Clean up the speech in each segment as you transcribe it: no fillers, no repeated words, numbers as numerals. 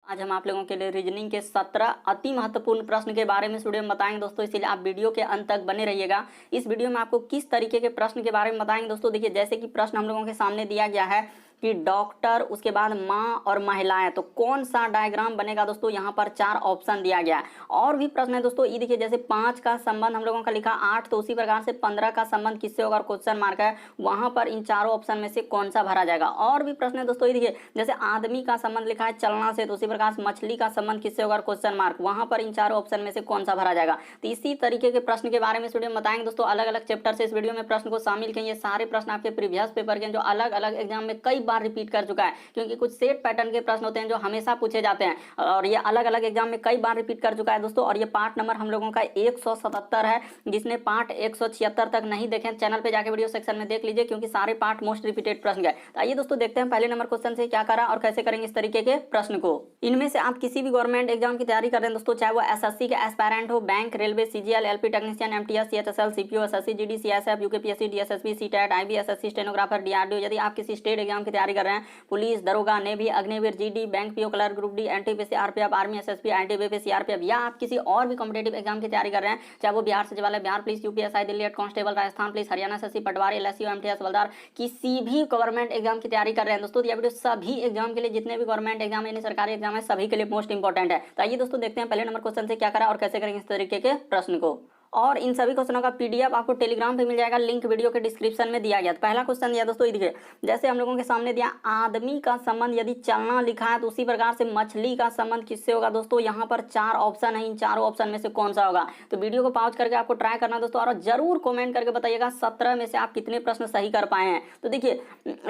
आज हम आप लोगों के लिए रीजनिंग के 17 अति महत्वपूर्ण प्रश्न के बारे में इस वीडियो में बताएंगे दोस्तों, इसीलिए आप वीडियो के अंत तक बने रहिएगा। इस वीडियो में आपको किस तरीके के प्रश्न के बारे में बताएंगे दोस्तों। देखिए, जैसे कि प्रश्न हम लोगों के सामने दिया गया है कि डॉक्टर, उसके बाद माँ और महिलाएं, तो कौन सा डायग्राम बनेगा दोस्तों। यहाँ पर 4 ऑप्शन दिया गया है। और भी प्रश्न है दोस्तों, ये देखिए, जैसे 5 का संबंध हम लोगों का लिखा 8, तो उसी प्रकार से 15 का संबंध किससे होगा, क्वेश्चन मार्क है। वहां पर इन चारों ऑप्शन में से कौन सा भरा जाएगा। और भी प्रश्न है दोस्तों, ये देखिए, जैसे आदमी का संबंध लिखा है चलना से, तो उसी प्रकार से मछली का संबंध किससे होगा, क्वेश्चन मार्क। वहां पर इन चारों ऑप्शन में से कौन सा भरा जाएगा। तो इसी तरीके के प्रश्न के बारे में इस वीडियो में बताएंगे दोस्तों। अलग अलग चैप्टर से इस वीडियो में प्रश्न को शामिल किए। ये सारे प्रश्न आपके प्रीवियस पेपर के जो अलग अलग एग्जाम में कई बार रिपीट कर चुका है, क्योंकि कुछ सेट पैटर्न के प्रश्न होते हैं जो हमेशा पूछे जाते हैं, और ये अलग अलग एग्जाम में कई बार रिपीट कर चुका है दोस्तों। और ये पार्ट नंबर हम लोगों का 177 है। जिसने पार्ट 176 तक नहीं देखे, चैनल पे जाके वीडियो सेक्शन में देख लीजिए, क्योंकि सारे पार्ट मोस्ट रिपीटेड प्रश्न है। तो आइए दोस्तों, देखते हैं पहले नंबर क्वेश्चन से क्या करा और कैसे करेंगे इस तरीके के प्रश्न को। इनमें से आप किसी भी गवर्नमेंट एग्जाम की तैयारी कर रहे हैं दोस्तों, चाहे वो एसएससी के एस्पायरेंट हो, bank, railway, CGL, LP technician, MTS, CHSL, CPO, SSC, GD, CSF, UKPSC, DSSB, CTET, IB, SSC, stenographer, DRDO. यदि आप किसी स्टेट एग्जाम की तैयारी कर रहे हैं, पुलिस, दरोगा, navy, Agniveer, GD, bank PO, clerk, group D, NTPC, RPF, army, SSP, ITBP, CRPF, या आप किसी और भी कॉम्पिटेटिव एग्जाम की तैयारी कर रहे हैं, चाहे वो बिहार सचिवालय, Bihar police, UPSI, Delhi head constable, Rajasthan police, Haryana SSC, पटवारी, एलएससी, एमटीएस, हवलदार, किसी भी गवर्नमेंट एग्जाम की तैयारी कर रहे हैं दोस्तों, तो यह वीडियो सभी एग्जाम के लिए, जितने भी गवर्नमेंट एग्जाम यानी सरकारी एग्जाम है, सभी के लिए मोस्ट इंपॉर्टेंट है। तो आइए दोस्तों, देखते हैं पहले नंबर क्वेश्चन से क्या करा और कैसे करेंगे इस तरीके के प्रश्न को। और इन सभी क्वेश्चनों का पीडीएफ आपको टेलीग्राम पे मिल जाएगा, लिंक वीडियो के डिस्क्रिप्शन में दिया गया। तो पहला क्वेश्चन दिया दोस्तों, देखिए, जैसे हम लोगों के सामने दिया आदमी का संबंध यदि चलना लिखा है, तो उसी प्रकार से मछली का संबंध किससे होगा दोस्तों। यहाँ पर 4 ऑप्शन है, इन चारों ऑप्शन में से कौन सा होगा। तो वीडियो को पॉज करके आपको ट्राई करना दोस्तों, और जरूर कॉमेंट करके बताइएगा 17 में से आप कितने प्रश्न सही कर पाए हैं। तो देखिए,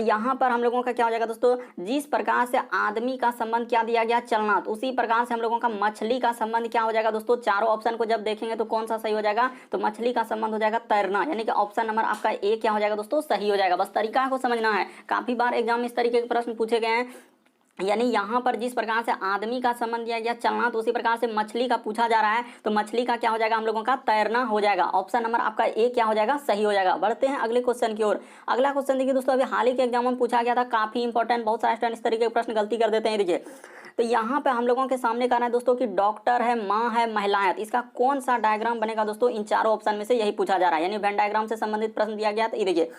यहाँ पर हम लोगों का क्या हो जाएगा दोस्तों, जिस प्रकार से आदमी का संबंध क्या दिया गया, चलना, तो उसी प्रकार से हम लोगों का मछली का संबंध क्या हो जाएगा दोस्तों। चारों ऑप्शन को जब देखेंगे तो कौन सा सही हो जाएगा, तो मछली का संबंध हो जाएगा तैरना, यानी कि ऑप्शन नंबर आपका ए क्या हो जाएगा दोस्तों, सही हो जाएगा। बस तरीका को समझना है, काफी बार एग्जाम में इस तरीके के प्रश्न पूछे गए हैं। यानी यहाँ पर जिस प्रकार से आदमी का संबंध दिया गया चलना, तो उसी प्रकार से मछली का पूछा जा रहा है, तो मछली का क्या हो जाएगा, हम लोगों का तैरना हो जाएगा। ऑप्शन नंबर आपका ए क्या हो जाएगा, सही हो जाएगा। बढ़ते हैं अगले क्वेश्चन की ओर। अगला क्वेश्चन देखिए दोस्तों, अभी हाल ही के एग्जाम में पूछा गया था, काफी इंपॉर्टेंट, बहुत सारे स्टूडेंट इस तरीके के प्रश्न गलती कर देते हैं। देखिए, तो यहाँ पे हम लोगों के सामने कहना है दोस्तों कि डॉक्टर है, माँ है, महिलाएं, तो इसका कौन सा डायग्राम बनेगा दोस्तों। इन चारों ऑप्शन में से यही पूछा जा रहा है, यानी वेन डायग्राम से संबंधित प्रश्न दिया गया। तो ये देखिए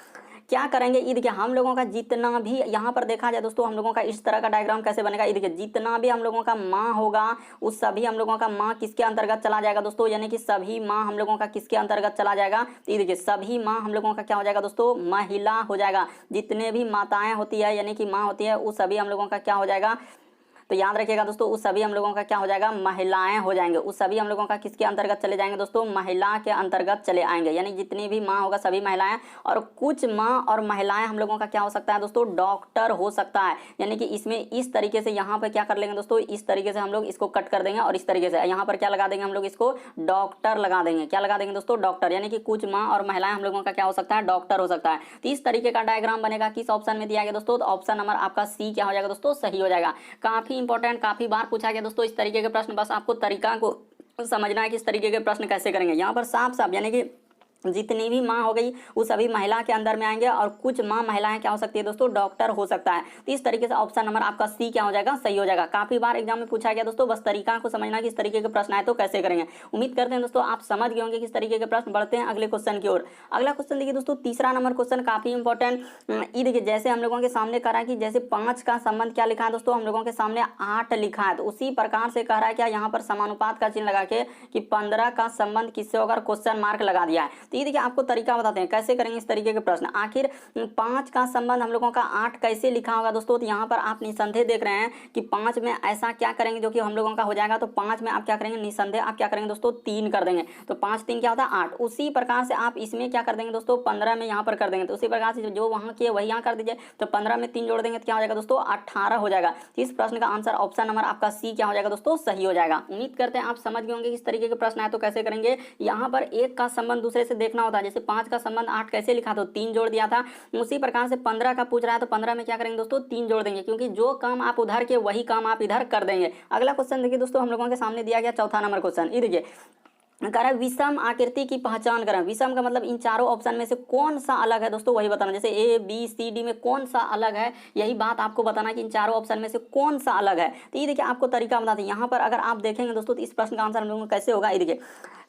क्या करेंगे, ये देखिए, हम लोगों का जितना भी यहाँ पर देखा जाए दोस्तों, हम लोगों का इस तरह का डायग्राम कैसे बनेगा। ये देखिए, जितना भी हम लोगों का माँ होगा, उस सभी हम लोगों का माँ किसके अंतर्गत चला जाएगा दोस्तों, यानी कि सभी माँ हम लोगों का किसके अंतर्गत चला जाएगा। तो ये देखिए, सभी माँ हम लोगों का क्या हो जाएगा दोस्तों, महिला हो जाएगा। जितने भी माताएं होती है, यानी कि माँ होती है, उस सभी हम लोगों का क्या हो जाएगा, तो याद रखिएगा दोस्तों, उस सभी हम लोगों का क्या हो जाएगा, महिलाएं हो जाएंगे। उस सभी हम लोगों का किसके अंतर्गत चले जाएंगे दोस्तों, महिला के अंतर्गत चले आएंगे। यानी जितनी भी माँ होगा सभी महिलाएं, और कुछ माँ और महिलाएं हम लोगों का क्या हो सकता है दोस्तों, डॉक्टर हो सकता है। यानी कि इसमें इस तरीके से यहाँ पर क्या कर लेंगे दोस्तों, इस तरीके से हम लोग इसको कट कर देंगे, और इस तरीके से यहाँ पर क्या लगा देंगे, हम लोग इसको डॉक्टर लगा देंगे। क्या लगा देंगे दोस्तों, डॉक्टर, यानी कि कुछ माँ और महिलाएं हम लोगों का क्या हो सकता है, डॉक्टर हो सकता है। तो इस तरीके का डायग्राम बनेगा, किस ऑप्शन में दिया गया दोस्तों, तो ऑप्शन नंबर आपका सी क्या हो जाएगा दोस्तों, सही हो जाएगा। काफी इंपॉर्टेंट, काफी बार पूछा गया दोस्तों इस तरीके के प्रश्न, बस आपको तरीका को समझना है कि इस तरीके के प्रश्न कैसे करेंगे। यहाँ पर साफ साफ यानी कि जितनी भी माँ हो गई वो सभी महिला के अंदर में आएंगे, और कुछ माँ महिलाएं क्या हो सकती है दोस्तों, डॉक्टर हो सकता है। तो इस तरीके से ऑप्शन नंबर आपका सी क्या हो जाएगा, सही हो जाएगा। काफी बार एग्जाम में पूछा गया दोस्तों, बस तरीका को समझना कि इस तरीके के प्रश्न आए तो कैसे करेंगे। उम्मीद करते हैं दोस्तों आप समझ गए होंगे किस तरीके के प्रश्न। बढ़ते हैं अगले क्वेश्चन की ओर। अगला क्वेश्चन देखिए दोस्तों, तीसरा नंबर क्वेश्चन काफी इंपॉर्टेंट। ये देखिए, जैसे हम लोगों के सामने कह रहा है कि जैसे 5 का संबंध क्या लिखा है दोस्तों, हम लोगों के सामने 8 लिखा है, तो उसी प्रकार से कह रहा है क्या, यहाँ पर समानुपात का चिन्ह लगा के कि 15 का संबंध किससे होगा, क्वेश्चन मार्क लगा दिया है। तो ये देखिए, आपको तरीका बताते हैं कैसे करेंगे इस तरीके के प्रश्न। आखिर 5 का संबंध हम लोगों का 8 कैसे लिखा होगा दोस्तों, तो यहाँ पर आप निसंदेह देख रहे हैं कि 5 में ऐसा क्या करेंगे जो कि हम लोगों का हो जाएगा। तो 5 में आप क्या करेंगे, निसंदेह आप क्या करेंगे दोस्तों, 3 कर देंगे। तो 5 3 क्या होता है, 8। उसी प्रकार से आप इसमें क्या कर देंगे दोस्तों, 15 में यहाँ पर कर देंगे। तो उसी प्रकार से जो वहाँ की है वही यहाँ कर दीजिए। तो 15 में 3 जोड़ देंगे तो क्या हो जाएगा दोस्तों, 18 हो जाएगा। इस प्रश्न का आंसर ऑप्शन नंबर आपका सी क्या हो जाएगा दोस्तों, सही हो जाएगा। उम्मीद करते हैं आप समझ गए होंगे किस तरीके के प्रश्न आए तो कैसे करेंगे। यहाँ पर एक का संबंध दूसरे से देखना होता है, जैसे 5 का संबंध 8 कैसे लिखा, तो 3 जोड़ दिया था। उसी प्रकार से 15 का पूछ रहा है, तो 15 में क्या करेंगे दोस्तों, 3 जोड़ देंगे, क्योंकि जो काम आप उधर के वही काम आप इधर कर देंगे। अगला क्वेश्चन देखिए दोस्तों, हम लोगों के सामने दिया गया चौथा नंबर क्वेश्चन। ये देखिए, कह रहा है विषम आकृति की पहचान करें। विषम का मतलब इन चारों ऑप्शन में से कौन सा अलग है दोस्तों, वही बताना। जैसे ए बी सी डी में कौन सा अलग है, यही बात आपको बताना कि इन चारों ऑप्शन में से कौन सा अलग है। तो ये देखिए आपको तरीका बताते हैं। यहाँ पर अगर आप देखेंगे दोस्तों तो इस प्रश्न का आंसर हम लोगों को कैसे होगा, ये देखिए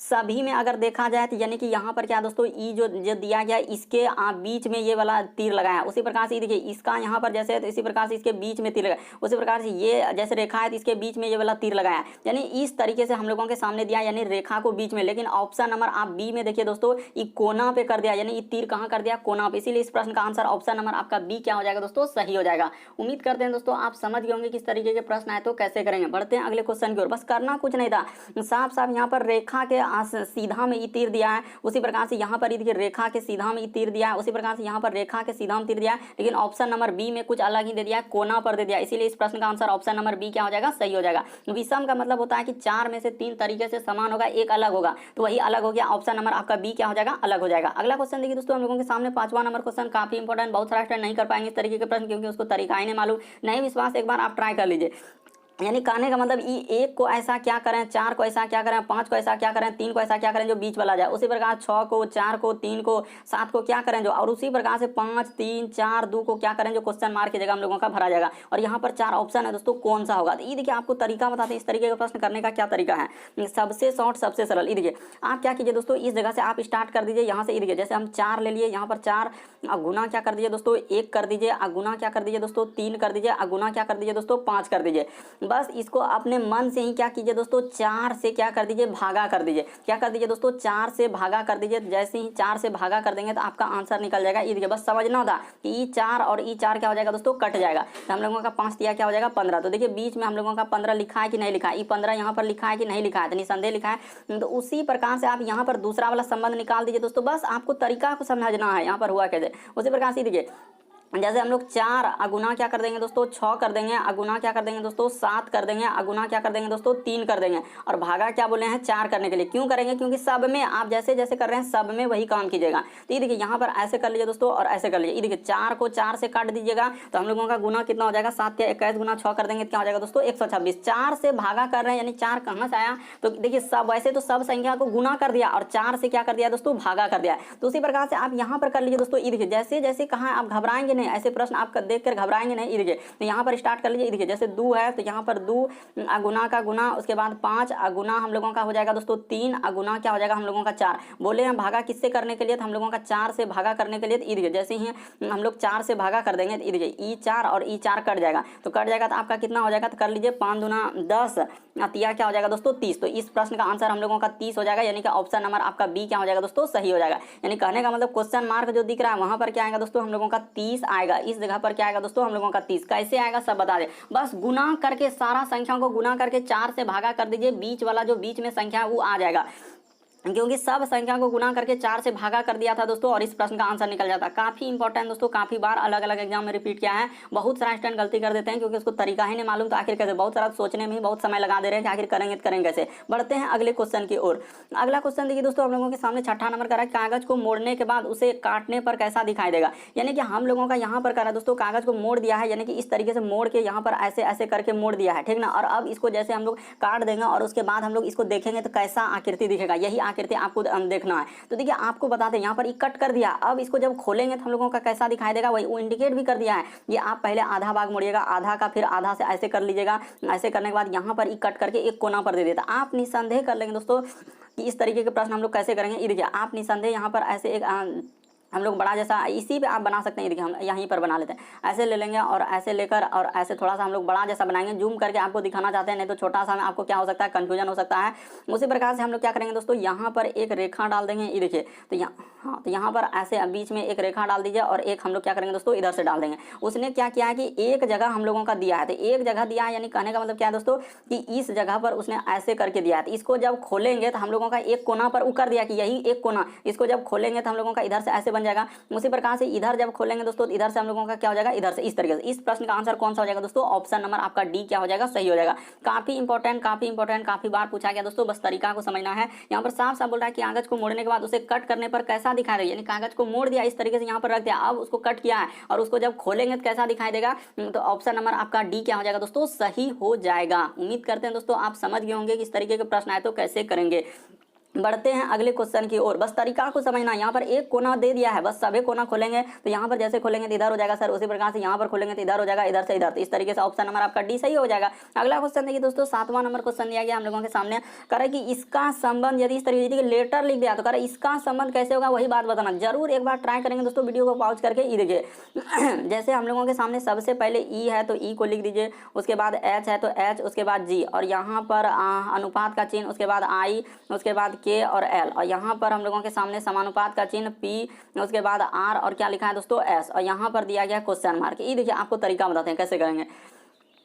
सभी में अगर देखा जाए तो यानी कि यहाँ पर क्या है दोस्तों, ई जो दिया गया है इसके बीच में ये वाला तीर लगाया है। उसी प्रकार से देखिए इसका यहाँ पर जैसे है तो इसी प्रकार से इसके बीच में तीर लगाया, उसी प्रकार से ये जैसे रेखा है तो इसके बीच में ये वाला तीर लगाया है। यानी इस तरीके से हम लोगों के सामने दिया, यानी रेखा को बीच में। लेकिन ऑप्शन नंबर आप बी में देखिए दोस्तों, ये कोना पे कर दिया, यानी ये तीर कहाँ कर दिया, कोना पे। इसीलिए इस प्रश्न का आंसर ऑप्शन नंबर आपका बी क्या हो जाएगा दोस्तों, सही हो जाएगा। उम्मीद करते हैं दोस्तों आप समझ गए होंगे किस तरीके के प्रश्न आए तो कैसे करेंगे। बढ़ते हैं अगले क्वेश्चन की ओर। बस करना कुछ नहीं था, साफ साफ यहाँ पर रेखा के सीधा में ये तीर दिया है, उसी प्रकार से यहाँ पर देखिए रेखा के सीधा में ये तीर दिया है, उसी प्रकार से यहाँ पर रेखा के सीधा में तीर दिया है। लेकिन ऑप्शन नंबर बी में कुछ अलग ही दे दिया है, कोना पर दे दिया। इसीलिए इस प्रश्न का आंसर ऑप्शन नंबर बी क्या हो जाएगा, सही हो जाएगा। विषम का मतलब होता है कि चार में से तीन तरीके से समान होगा, एक अलग होगा, तो वही अलग हो गया। ऑप्शन नंबर आपका बी क्या हो जाएगा, अलग हो जाएगा। अगला क्वेश्चन देखिए दोस्तों हम लोगों के सामने 5वां नंबर क्वेश्चन काफी इंपॉर्टेंट, बहुत सारा स्टूडेंट नहीं कर पाएंगे इस तरीके के प्रश्न, क्योंकि उसको तरीका ही नहीं मालूम। नहीं विश्वास, एक बार आप ट्राई कर लीजिए। यानी कहने का मतलब ई एक को ऐसा क्या करें, चार को ऐसा क्या करें, पांच को ऐसा क्या करें, तीन को ऐसा क्या करें जो बीच वाला जाए। उसी प्रकार 6 को, 4 को, 3 को, 7 को क्या करें जो, और उसी प्रकार से 5, 3, 4, 2 को क्या करें जो क्वेश्चन मार्क की जगह हम लोगों का भरा जाएगा। और यहाँ पर 4 ऑप्शन है दोस्तों, कौन सा होगा। तो ये देखिए आपको तरीका बताते हैं इस तरीके का प्रश्न करने का क्या तरीका है, सबसे शॉर्ट सबसे सरल। ये देखिए आप क्या कीजिए दोस्तों, इस जगह से आप स्टार्ट कर दीजिए। यहाँ से देखिए जैसे हम 4 ले लिए, यहाँ पर 4 गुना क्या कर दीजिए दोस्तों, 1 कर दीजिए, गुना क्या कर दीजिए दोस्तों, 3 कर दीजिए, गुना क्या कर दीजिए दोस्तों, 5 कर दीजिए। बस इसको अपने मन से ही क्या कीजिए दोस्तों, 4 से क्या कर दीजिए, भागा कर दीजिए। क्या कर दीजिए दोस्तों, 4 से भागा कर दीजिए। जैसे ही 4 से भागा कर देंगे तो आपका आंसर निकल जाएगा। ये देखिए बस समझना होता कि ई 4 और ई 4 क्या हो जाएगा दोस्तों, कट जाएगा। तो हम लोगों का 5 दिया क्या हो जाएगा, 15। तो देखिए बीच में हम लोगों का 15 लिखा है कि नहीं लिखा है, ई 15 यहाँ पर लिखा है कि नहीं लिखा है, तो निसंदेह लिखा है। तो उसी प्रकार से आप यहाँ पर दूसरा वाला संबंध निकाल दीजिए दोस्तों। बस आपको तरीका को समझना है यहाँ पर हुआ कैसे। उसी प्रकार से देखिए जैसे हम लोग 4 अगुना क्या कर देंगे दोस्तों, 6 कर देंगे, अगुना क्या कर देंगे दोस्तों, 7 कर देंगे, अगुना क्या कर देंगे दोस्तों, 3 कर देंगे। और भागा क्या बोले हैं, 4 करने के लिए। क्यों करेंगे, क्योंकि सब में आप जैसे जैसे कर रहे हैं सब में वही काम कीजिएगा। तो ये देखिए यहाँ पर ऐसे कर लीजिए दोस्तों और ऐसे कर लीजिए। ये देखिए 4 को 4 से काट दीजिएगा तो हम लोगों का गुना कितना हो जाएगा, 7 के 21 गुना 6 कर देंगे क्या हो जाएगा दोस्तों, 126। 4 से भागा कर रहे हैं यानी 4 कहाँ से आया, तो देखिए सब वैसे तो सब संख्या को गुना कर दिया और 4 से क्या कर दिया दोस्तों, भागा कर दिया। तो उसी प्रकार से आप यहाँ पर कर लीजिए दोस्तों। ये देखिए जैसे जैसे कहाँ आप घबराएंगे नहीं, ऐसे प्रश्न आप देखकर घबराएंगे नहीं। देखिए तो यहाँ पर स्टार्ट कर लीजिए। देखिए जैसे 2 है तो यहाँ पर 2 गुना का गुना, उसके बाद 5 गुना हम लोगों का हो जाएगा दोस्तों 3 गुना क्या हो जाएगा हम लोगों का 4। बोले हम भागा किससे करने के लिए, तो हम लोगों का 4 से भागा करने के लिए। तो देखिए जैसे ही हम लोग 4 से भागा कर देंगे तो देखिए ई 4 और ई 4 कट जाएगा। तो कट जाएगा तो आपका कितना हो जाएगा, तो कर लीजिए 5 दूना 10, तिया क्या हो जाएगा दोस्तों 30। तो इस प्रश्न का आंसर हम लोगों का 30 हो जाएगा, यानी कि ऑप्शन नंबर आपका बी क्या हो जाएगा दोस्तों, सही हो जाएगा। यानी कहने का मतलब क्वेश्चन मार्क जो दिख रहा है वहां पर क्या आएगा दोस्तों, हम लोगों का 30 आएगा। इस जगह पर क्या आएगा दोस्तों, हम लोगों का 30। कैसे आएगा सब बता दे, बस गुना करके सारा संख्या को गुना करके 4 से भागा कर दीजिए, बीच वाला जो बीच में संख्या है वो आ जाएगा। क्योंकि सब संख्या को गुना करके 4 से भागा कर दिया था दोस्तों और इस प्रश्न का आंसर निकल जाता। काफी इंपॉर्टेंट दोस्तों, काफी बार अलग अलग एग्जाम में रिपीट किया है। बहुत सारा स्टूडेंट गलती कर देते हैं क्योंकि उसको तरीका ही नहीं मालूम, तो आखिर कैसे, बहुत सारा सोचने में ही बहुत समय लगा दे रहे हैं कि आखिर करेंगे तो करेंगे कैसे। बढ़ते हैं अगले क्वेश्चन की ओर। अगला क्वेश्चन देखिए दोस्तों हम लोगों के सामने 6ठा नंबर का है, कागज को मोड़ने के बाद उसे काटने पर कैसा दिखाई देगा। यानी कि हम लोगों का यहाँ पर करा दोस्तों, कागज को मोड़ दिया है, यानी कि इस तरीके से मोड़ के यहाँ पर ऐसे ऐसे करके मोड़ दिया है, ठीक ना। और अब इसको जैसे हम लोग काट देंगे और उसके बाद हम लोग इसको देखेंगे तो कैसा आकृति दिखेगा, यही आकृति आपको देखना है। तो देखिए आपको बताते हैं यहाँ पर कट कर दिया, अब इसको जब खोलेंगे तो हम लोगों का कैसा दिखाई देगा, वही वो इंडिकेट भी कर दिया है। ये आप पहले आधा भाग मोड़िएगा, आधा का फिर आधा से ऐसे कर लीजिएगा। ऐसे करने के बाद यहाँ पर कट करके एक कोना पर दे देता। आप निसंदेह कर लेंगे दोस्तों कि इस तरीके के प्रश्न हम लोग कैसे करेंगे। ये देखिए आप निसंदेह यहाँ पर ऐसे एक हम लोग बड़ा जैसा इसी पे आप बना सकते हैं। देखिए हम यहीं पर बना लेते हैं, ऐसे ले लेंगे और ऐसे लेकर और ऐसे थोड़ा सा हम लोग बड़ा जैसा बनाएंगे। जूम करके आपको दिखाना चाहते हैं, नहीं तो छोटा सा में आपको क्या हो सकता है, कंफ्यूजन हो सकता है। उसी प्रकार से हम लोग क्या करेंगे दोस्तों, यहाँ पर एक रेखा डाल देंगे। ये देखिए तो यहाँ तो यहाँ पर ऐसे बीच में एक रेखा डाल दीजिए और एक हम लोग क्या करेंगे दोस्तों, इधर से डाल देंगे। उसने क्या किया है कि एक जगह हम लोगों का दिया है, तो एक जगह दिया है, यानी कहने का मतलब क्या है दोस्तों कि इस जगह पर उसने ऐसे करके दिया है। तो इसको जब खोलेंगे तो हम लोगों का एक कोना पर उकर दिया कि यही एक कोना, इसको जब खोलेंगे तो हम लोगों का इधर से ऐसे बन जाएगा। उसी प्रकार से इधर जब खोलेंगे दोस्तों तो इधर से हम लोगों का क्या हो जाएगा, इधर से इस तरीके से। इस प्रश्न का आंसर कौन सा हो जाएगा दोस्तों, ऑप्शन नंबर आपका डी क्या हो जाएगा, सही हो जाएगा। काफी इंपॉर्टेंट काफी बार पूछा गया दोस्तों, बस तरीका को समझना है। यहाँ पर साफ साफ बोल रहा है कि कागज को मोड़ने के बाद उसे कट करने पर कैसा दिखाई देगा, यानी कागज को मोड़ दिया इस तरीके से यहाँ पर रख दिया, अब उसको कट किया है और उसको जब खोलेंगे तो कैसा दिखाई देगा। तो ऑप्शन नंबर आपका डी क्या हो जाएगा दोस्तों, सही हो जाएगा। उम्मीद करते हैं दोस्तों आप समझ गए होंगे कि इस तरीके के प्रश्न आए तो कैसे करेंगे। बढ़ते हैं अगले क्वेश्चन की ओर। बस तरीका को समझना, यहाँ पर एक कोना दे दिया है, बस सभी कोना खोलेंगे तो यहाँ पर जैसे खोलेंगे तो इधर हो जाएगा सर, उसी प्रकार से यहाँ पर खोलेंगे तो इधर हो जाएगा, इधर से इधर। तो इस तरीके से ऑप्शन नंबर आपका डी सही हो जाएगा। अगला क्वेश्चन देखिए दोस्तों, 7वां नंबर क्वेश्चन दिया गया हम लोगों के सामने, कह रहा है कि इसका संबंध, यदि इस तरीके से लेटर लिख दिया तो कह रहा है इसका संबंध कैसे होगा, वही बात बताना। जरूर एक बार ट्राई करेंगे दोस्तों, वीडियो को पॉज करके। ई देखिए जैसे हम लोगों के सामने सबसे पहले ई है तो ई को लिख दीजिए, उसके बाद एच है तो एच, उसके बाद जी, और यहाँ पर अनुपात का चिन्ह, उसके बाद आई, उसके बाद के और एल, और यहाँ पर हम लोगों के सामने समानुपात का चिन्ह पी, उसके बाद आर, और क्या लिखा है दोस्तों एस, और यहाँ पर दिया गया क्वेश्चन मार्क। ये देखिए आपको तरीका बताते हैं कैसे करेंगे।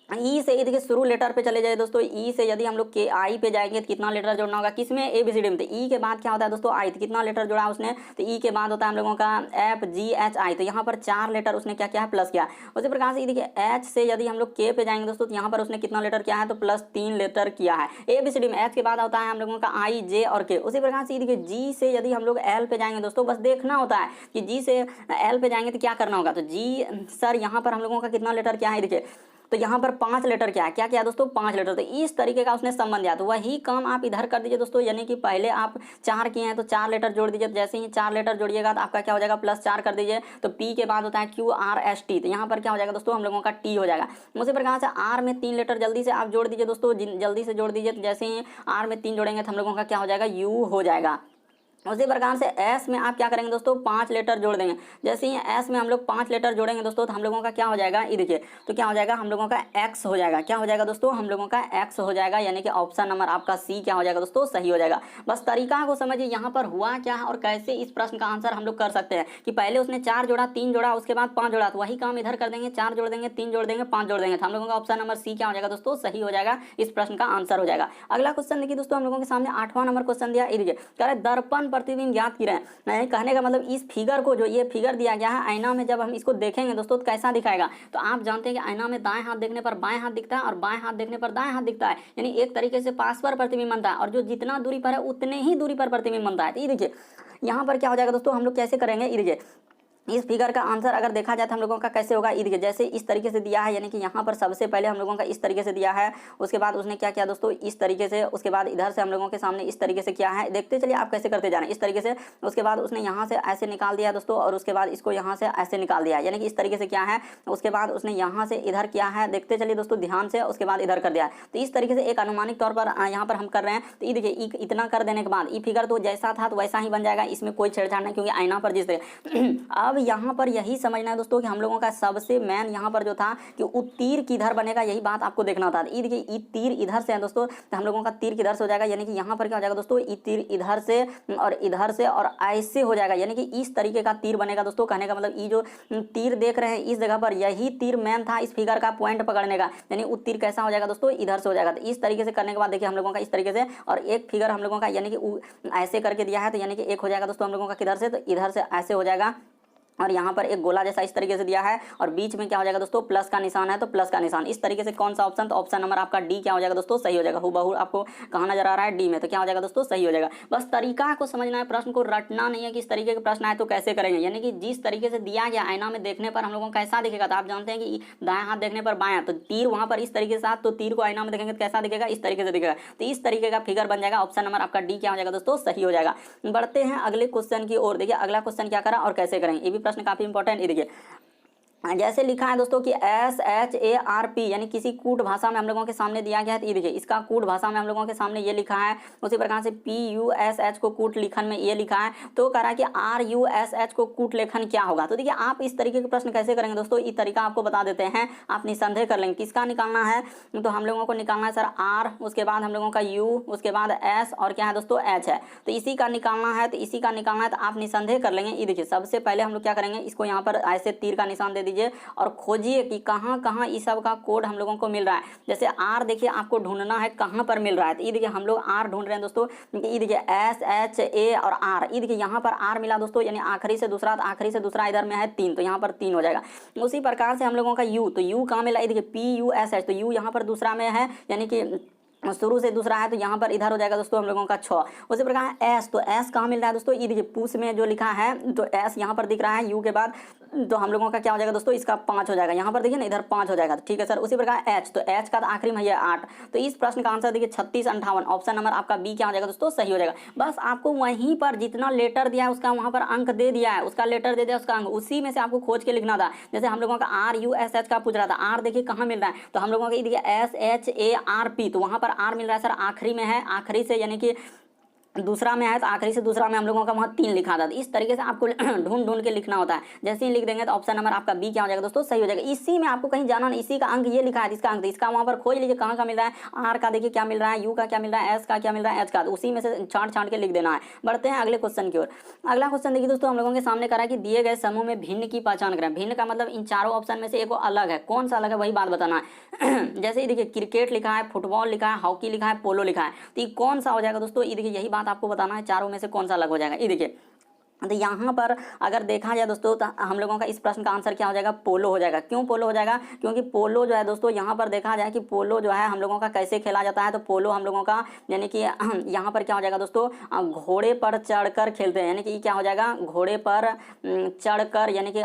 ई से देखिए शुरू लेटर पे चले जाए दोस्तों, ई से यदि हम लोग के आई पे जाएंगे तो कितना लेटर जोड़ना होगा, किसमें, ए बी सी डी में। तो ई के बाद क्या होता है दोस्तों आई, तो कितना लेटर जोड़ा उसने, तो ई के बाद होता है हम लोगों का एफ जी एच आई, तो यहाँ पर 4 लेटर उसने क्या किया है, प्लस किया। उसी प्रकार से देखिए एच से यदि हम लोग के पे जाएंगे दोस्तों, तो यहाँ पर उसने कितना लेटर किया है, तो +3 लेटर किया है। ए बी सी डी में एच के बाद होता है हम लोगों का आई जे और के। उसी प्रकार से देखिए जी से यदि हम लोग एल पे जाएंगे दोस्तों, बस देखना होता है कि जी से एल पे जाएंगे तो क्या करना होगा। तो जी सर यहाँ पर हम लोगों का कितना लेटर क्या है, देखिए तो यहाँ पर 5 लेटर क्या है, क्या किया दोस्तों, 5 लेटर। तो इस तरीके का उसने संबंध दिया, तो वही काम आप इधर कर दीजिए दोस्तों, यानी कि पहले आप 4 किए हैं तो 4 लेटर जोड़ दीजिए। तो जैसे ही 4 लेटर जोड़िएगा तो आपका क्या हो जाएगा, +4 कर दीजिए। तो पी के बाद होता है क्यू आर एस टी, तो यहाँ पर क्या हो जाएगा दोस्तों, हम लोगों का टी हो जाएगा। उसी प्रकार से आर में 3 लेटर जल्दी से आप जोड़ दीजिए दोस्तों, जल्दी से जोड़ दीजिए। तो जैसे ही आर में 3 जोड़ेंगे तो हम लोगों का क्या हो जाएगा, यू हो जाएगा। उसी प्रकार से एस में आप क्या करेंगे दोस्तों, 5 लेटर जोड़ देंगे। जैसे ही एस में हम लोग 5 लेटर जोड़ेंगे दोस्तों, तो हम लोगों का क्या हो जाएगा, ये देखिए तो क्या हो जाएगा, हम लोगों का एक्स हो जाएगा। क्या हो जाएगा दोस्तों, हम लोगों का एक्स हो जाएगा, यानी कि ऑप्शन नंबर आपका सी क्या हो जाएगा दोस्तों, सही हो जाएगा। बस तरीका को समझिए यहाँ पर हुआ क्या है और कैसे इस प्रश्न का आंसर हम लोग कर सकते हैं। कि पहले उसने 4 जोड़ा, 3 जोड़ा, उसके बाद 5 जोड़ा, तो वही काम इधर कर देंगे, 4 जोड़ देंगे, 3 जोड़ देंगे, 5 जोड़ देंगे, तो हम लोगों का ऑप्शन नंबर सी क्या हो जाएगा दोस्तों, सही हो जाएगा। इस प्रश्न का आंसर हो जाएगा। अगला क्वेश्चन देखिए दोस्तों, हम लोगों के सामने 8वां नंबर क्वेश्चन दिया, ये देखिए कह रहे दर्पण प्रतिबिंब ज्ञात कीजिए। नहीं, कहने का मतलब इस फिगर को, जो ये फिगर दिया गया है आईना में, जब हम इसको देखेंगे दोस्तों तो कैसा दिखाएगा। तो आप जानते हैं कि आईना में दाएं हाथ देखने पर बाएं हाथ दिखता है और बाएं हाथ देखने पर दाएं हाथ दिखता है, यानी एक तरीके से पास पर प्रतिबिंब बनता है, और जो जितना दूरी पर है उतने ही दूरी पर प्रतिबिंब बनता है। तो ये देखिए यहाँ पर क्या हो जाएगा दोस्तों, हम लोग कैसे करेंगे, ये देखिए इस फिगर का आंसर अगर देखा जाए तो हम लोगों का कैसे होगा। ये देखिए जैसे इस तरीके से दिया है, यानी कि यहाँ पर सबसे पहले हम लोगों का इस तरीके से दिया है, उसके बाद उसने क्या किया दोस्तों, इस तरीके से, उसके बाद इधर से हम लोगों के सामने इस तरीके से किया है। देखते चलिए आप कैसे करते जा रहे हैं, इस तरीके से, उसके बाद उसने यहाँ से ऐसे निकाल दिया दोस्तों, और उसके बाद इसको यहाँ से ऐसे निकाल दिया, यानी कि इस तरीके से क्या है। उसके बाद उसने यहाँ से इधर किया है, देखते चलिए दोस्तों ध्यान से, उसके बाद इधर कर दिया। तो इस तरीके से एक अनुमानिक तौर पर यहाँ पर हम कर रहे हैं। तो ये देखिए इतना कर देने के बाद ये फिगर तो जैसा था तो वैसा ही बन जाएगा, इसमें कोई छेड़छाड़ नहीं, क्योंकि आईना पर जिस अब यहाँ पर यही समझना है दोस्तों कि हम लोगों का सबसे मेन यहाँ पर जो था कि तीर किधर बनेगा, यही बात आपको देखना था। ये देखिए तीर इधर से है दोस्तों, तो हम लोगों का तीर किधर से हो जाएगा, यानी कि यहाँ पर क्या हो जाएगा दोस्तों, ये तीर इधर से और ऐसे हो जाएगा, यानी कि इस तरीके का तीर बनेगा दोस्तों। कहने का मतलब ये जो तीर देख रहे हैं इस जगह पर, यही तीर मेन था इस फिगर का पॉइंट पकड़ने का, यानी वो तीर कैसा हो जाएगा दोस्तों, इधर से हो जाएगा। तो इस तरीके से करने के बाद देखिए हम लोगों का इस तरीके से, और एक फिगर हम लोगों का यानी कि ऐसे करके दिया है, तो यानी कि एक हो जाएगा दोस्तों हम लोगों का किधर से, तो इधर से ऐसे हो जाएगा, और यहाँ पर एक गोला जैसा इस तरीके से दिया है, और बीच में क्या हो जाएगा दोस्तों, प्लस का निशान है, तो प्लस का निशान। इस तरीके से कौन सा ऑप्शन, तो ऑप्शन नंबर आपका डी क्या हो जाएगा दोस्तों, सही हो जाएगा। हूबहू आपको कहाँ नजर आ रहा है, डी में, तो क्या हो जाएगा दोस्तों, सही हो जाएगा। बस तरीका को समझना है, प्रश्न को रटना नहीं है कि इस तरीके के प्रश्न आए तो कैसे करेंगे, यानी कि जिस तरीके से दिया गया आईना में देखने पर हम लोगों को कैसा दिखेगा। तो आप जानते हैं कि दाएं हाथ देखने पर बायां, तो तीर वहां पर इस तरीके के साथ, तो तीर को आईना में देखेंगे तो कैसा दिखेगा, इस तरीके से दिखेगा। तो इस तरीके का फिगर बन जाएगा, ऑप्शन नंबर आपका डी क्या हो जाएगा दोस्तों, सही हो जाएगा। बढ़ते हैं अगले क्वेश्चन की ओर। देखिए अगला क्वेश्चन क्या करा और कैसे करेंगे, ये भी प्रश्न काफी इंपॉर्टेंट। देखिए जैसे लिखा है दोस्तों कि SHARP, यानी किसी कूट भाषा में हम लोगों के सामने दिया गया है। तो ये देखिए इसका कूट भाषा में हम लोगों के सामने ये लिखा है। उसी प्रकार से PUSH को कूट लेखन में ये लिखा है। तो कह रहा है कि RUSH को कूट लेखन क्या होगा। तो देखिए आप इस तरीके के प्रश्न कैसे करेंगे दोस्तों, ये तरीका आपको बता देते हैं, आप निसंदेह कर लेंगे। किसका निकालना है, तो हम लोगों को निकालना है सर R, उसके बाद हम लोगों का U, उसके बाद S, और क्या है दोस्तों H है। तो इसी का निकालना है, तो इसी का निकालना है, तो आप निसंदेह कर लेंगे। ये देखिए सबसे पहले हम लोग क्या करेंगे, इसको यहाँ पर ऐसे तीर का निशान दे दीजिए और खोजिए कि कहाँ कहाँ इस सब का कोड हम लोगों को मिल रहा है। जैसे आर देखिए आपको ढूंढना है कहाँ पर मिल रहा है। तो ये देखिए हम लोग आर ढूंढ रहे हैं दोस्तों। ये देखिए SHA और आर, ये देखिए यहाँ पर आर मिला दोस्तों, यानी आखिरी से दूसरा, आखिरी से दूसरा इधर में है 3, तो यहाँ पर 3 हो जाएगा। उसी प्रकार से हम लोगों का यू, तो यू कहाँ मिला, ये देखिए PUSH, तो यू यहाँ पर दूसरा में है, यानी कि शुरू से दूसरा है तो यहाँ पर इधर हो जाएगा दोस्तों हम लोगों का 6। उसी प्रकार एस, तो एस कहाँ मिल रहा है दोस्तों, ये देखिए पूछ में जो लिखा है तो एस यहाँ पर दिख रहा है यू के बाद, तो हम लोगों का क्या हो जाएगा दोस्तों, इसका 5 हो जाएगा, यहाँ पर देखिए ना इधर 5 हो जाएगा, ठीक है सर। उसी प्रकार एच, तो एच का आखिरी में है 8। तो इस प्रश्न का आंसर देखिए 36 58, ऑप्शन नंबर आपका बी क्या हो जाएगा दोस्तों, सही हो जाएगा। बस आपको वहीं पर जितना लेटर दिया है उसका वहाँ पर अंक दे दिया है, उसका लेटर दे दिया उसका अंक, उसी में से आपको खोज के लिखना था। जैसे हम लोगों का आर यू एस एच का पूछ रहा था, आर देखिए कहाँ मिल रहा है, तो हम लोगों का देखिए S H A R P, तो वहाँ पर आर मिल रहा है सर आखिरी में है, आखिरी से यानी कि दूसरा में है तो आखिरी से दूसरा में हम लोगों का वहाँ 3 लिखा था। इस तरीके से आपको ढूंढ ढूंढ के लिखना होता है। जैसे ही लिख देंगे तो ऑप्शन नंबर आपका बी क्या हो जाएगा दोस्तों, सही हो जाएगा। इसी में आपको कहीं जाना नहीं, इसी का अंक ये लिखा है, इसका अंक इसका वहाँ पर खोज लीजिए कहाँ का मिल रहा है, आर का देखिए क्या मिल रहा है, यू का क्या मिल रहा है, एस का क्या मिल रहा है, एच का, तो उसी में से छांट छांट के लिख देना है। बढ़ते हैं अगले क्वेश्चन की ओर। अगला क्वेश्चन देखिए दोस्तों हम लोगों के सामने करा कि दिए गए समूह में भिन्न की पहचान करें। भिन्न का मतलब इन चारों ऑप्शन में से एक अलग है, कौन सा अलग है वही बात बताना है। जैसे ये देखिए क्रिकेट लिखा है, फुटबॉल लिखा है, हॉकी लिखा है, पोलो लिखा है, तो ये कौन सा हो जाएगा दोस्तों, ये देखिए यही बात आपको बताना है, चारों में से कौन सा अलग हो जाएगा। ये देखिए तो यहाँ पर अगर देखा जाए दोस्तों तो हम लोगों का इस प्रश्न का आंसर क्या हो जाएगा, पोलो हो जाएगा। क्यों पोलो हो जाएगा, क्योंकि पोलो जो है दोस्तों यहाँ पर देखा जाए कि पोलो जो है हम लोगों का कैसे खेला जाता है, तो पोलो हम लोगों का यानी कि यहाँ पर क्या हो जाएगा दोस्तों, घोड़े पर चढ़कर खेलते हैं, यानी कि क्या हो जाएगा, घोड़े पर चढ़कर यानी कि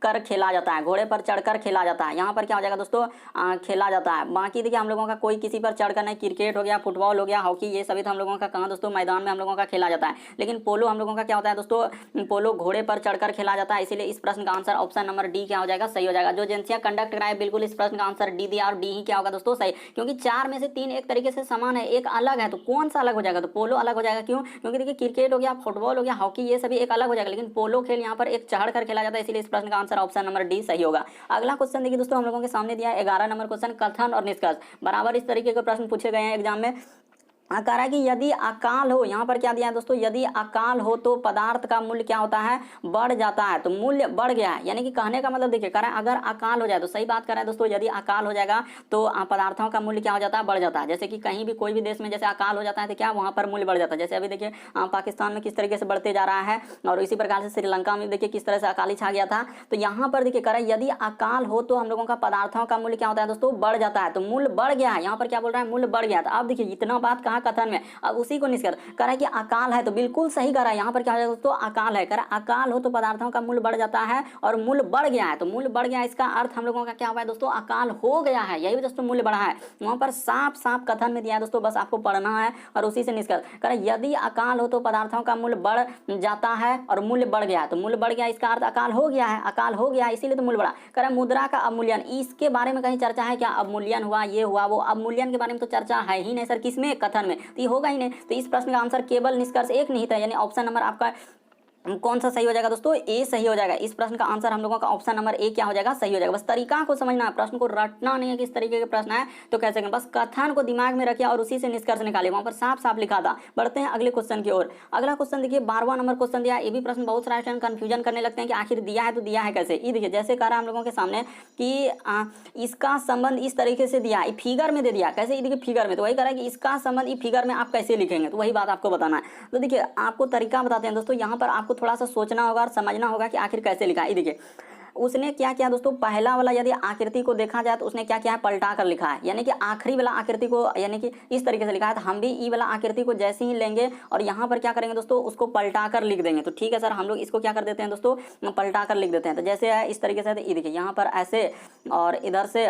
कर खेला जाता है, घोड़े पर चढ़कर खेला जाता है। यहाँ पर क्या हो जाएगा दोस्तों, खेला जाता है। बाकी देखिए हम लोगों का कोई किसी पर चढ़कर नहीं, क्रिकेट हो गया, फुटबॉल हो गया, हॉकी, ये सभी तो हम लोगों का कहाँ दोस्तों मैदान में हम लोगों का खेला जाता है। लेकिन पोलो हम लोगों का क्या होता है दोस्तों, पोलो घोड़े पर चढ़कर खेला जाता है। इसीलिए इस प्रश्न का आंसर ऑप्शन नंबर डी क्या हो जाएगा, सही हो जाएगा। जो एजेंसियां कंडक्ट कराए बिल्कुल इस प्रश्न का आंसर डी दिया, और डी ही क्या होगा दोस्तों, सही, क्योंकि 4 में से 3 एक तरीके से समान है, एक अलग है, तो कौन सा अलग हो जाएगा, तो पोलो अलग हो जाएगा। क्यों, क्योंकि देखिए क्रिकेट हो गया, फुटबॉल हो गया, हॉकी, ये सभी एक अलग हो जाएगा, लेकिन पोलो खेल यहाँ पर एक चढ़ कर खेला जाता है, इसलिए इस प्रश्न का आंसर ऑप्शन नंबर डी सही होगा। अगला क्वेश्चन देखिए दोस्तों हम लोगों के सामने दिया है 11 नंबर क्वेश्चन, कथन और निष्कर्ष। बराबर इस तरीके के प्रश्न पूछे गए हैं एग्जाम में। कह रहा है कि यदि अकाल हो, यहाँ पर क्या दिया है दोस्तों, यदि अकाल हो तो पदार्थ का मूल्य क्या होता है, बढ़ जाता है, तो मूल्य बढ़ गया है। यानी कि कहने का मतलब देखिए कह रहा है अगर अकाल हो जाए, तो सही बात कर रहा है दोस्तों, यदि अकाल हो जाएगा तो पदार्थों का मूल्य क्या हो जाता है, बढ़ जाता है। जैसे कि कहीं भी कोई भी देश में जैसे अकाल हो जाता है तो क्या वहाँ पर मूल्य बढ़ जाता है। जैसे अभी देखिए पाकिस्तान में किस तरीके से बढ़ते जा रहा है, और इसी प्रकार से श्रीलंका में देखिए किस तरह से अकाली छा गया था। तो यहाँ पर देखिए कह रहा है यदि अकाल हो तो हम लोगों का पदार्थों का मूल्य क्या होता है दोस्तों, बढ़ जाता है, तो मूल्य बढ़ गया है। यहाँ पर क्या बोल रहा है, मूल्य बढ़ गया। तो अब देखिए इतना बात कहा कथन में, अब उसी को निष्कर्ष कर रहा है कि अकाल है, तो बिल्कुल सही कर रहा है। यहाँ पर क्या हो जाएगा दोस्तों, अकाल है, कर रहा है अकाल हो तो पदार्थों का मूल्य बढ़ जाता है, और मूल्य बढ़ गया है, तो मूल्य बढ़ गया, इसका अर्थ हम लोगों का क्या हुआ है दोस्तों, अकाल हो गया है। यही दोस्तों मूल्य बढ़ा है, वहां पर साफ साफ कथन में दिया है दोस्तों, बस आपको पढ़ना है और उसी से निष्कर्ष कर। यदि अकाल हो तो पदार्थों का मूल्य बढ़ जाता है और मूल्य बढ़ गया, तो मूल्य बढ़ गया, इसका अर्थ अकाल हो गया है, अकाल हो गया इसीलिए तो मूल्य बढ़ा। कर मुद्रा का अवमूल्यन, इसके बारे में कहीं चर्चा है क्या, अवमूल्यन हुआ, ये हुआ, वो, अवमूल्यन के बारे में तो चर्चा है ही नहीं सर, किसमें, कथन में, तो ये होगा ही नहीं। तो इस प्रश्न का आंसर केवल निष्कर्ष एक नहीं था, यानी ऑप्शन नंबर आपका कौन सा सही हो जाएगा दोस्तों, ए सही हो जाएगा। इस प्रश्न का आंसर हम लोगों का ऑप्शन नंबर ए क्या हो जाएगा, सही हो जाएगा। बस तरीका को समझना है, प्रश्न को रटना नहीं है कि इस तरीके के प्रश्न है तो कैसे करें, बस कथन को दिमाग में रखिए और उसी से निष्कर्ष निकालिए, वहां पर साफ साफ लिखा था। बढ़ते हैं अगले क्वेश्चन की ओर। अगला क्वेश्चन देखिए 12वां नंबर क्वेश्चन दिया है। ये भी प्रश्न बहुत सारे स्टूडेंट कंफ्यूजन करने लगते हैं कि आखिर दिया है तो दिया है कैसे। ये देखिए जैसे कह रहा है हम लोगों के सामने कि इसका संबंध इस तरीके से दिया है, फिगर में दे दिया, कैसे, ये देखिए फिगर में, तो वही कह रहा है कि इसका संबंध ये फिगर में आप कैसे लिखेंगे, तो वही बात आपको बताना है। तो देखिए आपको तरीका बताते हैं दोस्तों, यहाँ पर आपको थोड़ा सा सोचना होगा और समझना होगा कि आखिर कैसे लिखा है। देखिए उसने क्या किया दोस्तों, पहला वाला यदि आकृति को देखा जाए तो उसने क्या किया है, पलटा कर लिखा है, यानी कि आखिरी वाला आकृति को यानी कि इस तरीके से लिखा है। तो हम भी ई वाला आकृति को जैसे ही लेंगे और यहाँ पर क्या करेंगे दोस्तों, उसको पलटा कर लिख देंगे। तो ठीक है सर, हम लोग इसको क्या कर देते हैं दोस्तों, पलटा कर लिख देते हैं। तो जैसे है इस तरीके से, तो देखिए यहाँ पर ऐसे और इधर से